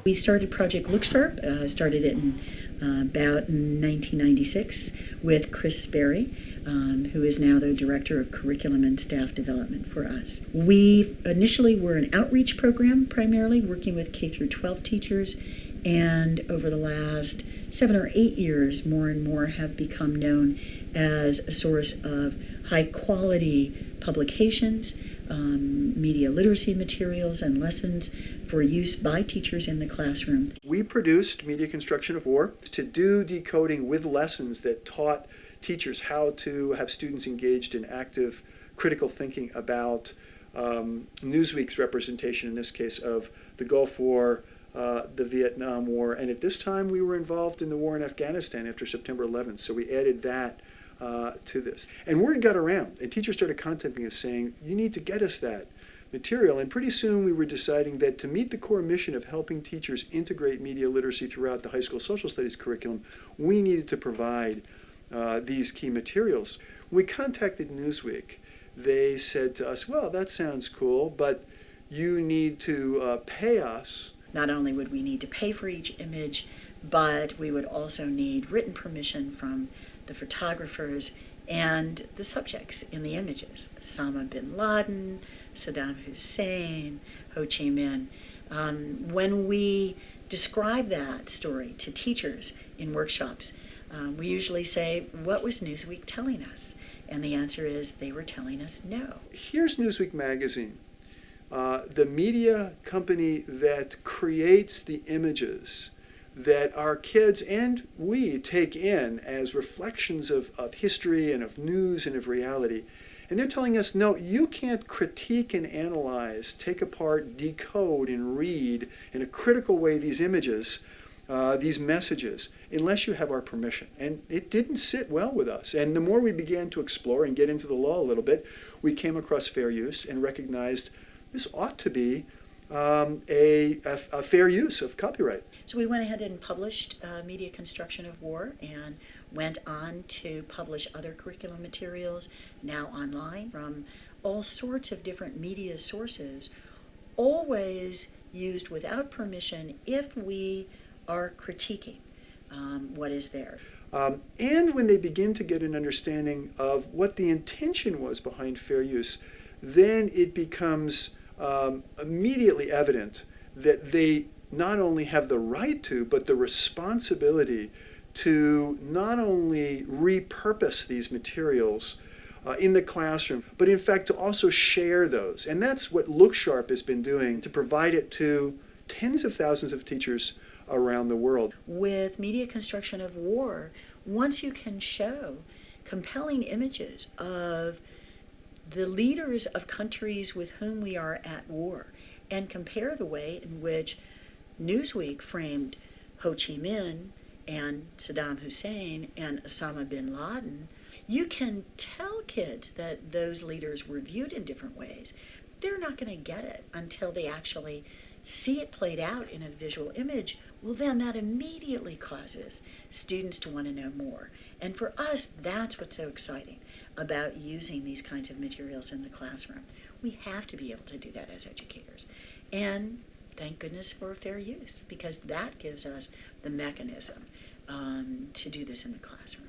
We started Project Look Sharp, started it in about 1996 with Chris Sperry, who is now the Director of Curriculum and Staff Development for us. We initially were an outreach program, primarily working with K through 12 teachers, and over the last 7 or 8 years, more and more have become known as a source of high-quality publications, media literacy materials, and lessons for use by teachers in the classroom. We produced Media Construction of War to do decoding with lessons that taught teachers how to have students engaged in active critical thinking about Newsweek's representation, in this case, of the Gulf War, the Vietnam War, and at this time we were involved in the war in Afghanistan after September 11th, so we added that to this. And word got around, and teachers started contacting us saying, you need to get us that material. And pretty soon we were deciding that to meet the core mission of helping teachers integrate media literacy throughout the high school social studies curriculum, we needed to provide these key materials. When we contacted Newsweek, they said to us, well, that sounds cool, but you need to pay us. Not only would we need to pay for each image, but we would also need written permission from the photographers and the subjects in the images. Osama bin Laden, Saddam Hussein, Ho Chi Minh. When we describe that story to teachers in workshops, we usually say, what was Newsweek telling us? And the answer is, they were telling us no. Here's Newsweek magazine, the media company that creates the images that our kids and we take in as reflections of history and of news and of reality. And they're telling us, no, you can't critique and analyze, take apart, decode, and read in a critical way these images, these messages, unless you have our permission. And it didn't sit well with us. And the more we began to explore and get into the law a little bit, we came across fair use and recognized this ought to be a fair use of copyright. So we went ahead and published Media Construction of War and went on to publish other curriculum materials, now online, from all sorts of different media sources, always used without permission if we are critiquing what is there. And when they begin to get an understanding of what the intention was behind fair use, then it becomes immediately evident that they not only have the right to, but the responsibility to not only repurpose these materials in the classroom, but in fact to also share those. And that's what Look Sharp has been doing, to provide it to tens of thousands of teachers around the world. With Media Construction of War, once you can show compelling images of the leaders of countries with whom we are at war, and compare the way in which Newsweek framed Ho Chi Minh and Saddam Hussein and Osama bin Laden, you can tell kids that those leaders were viewed in different ways. They're not going to get it until they actually see it played out in a visual image. Well, then that immediately causes students to want to know more. And for us, that's what's so exciting about using these kinds of materials in the classroom. We have to be able to do that as educators. And thank goodness for fair use, because that gives us the mechanism to do this in the classroom.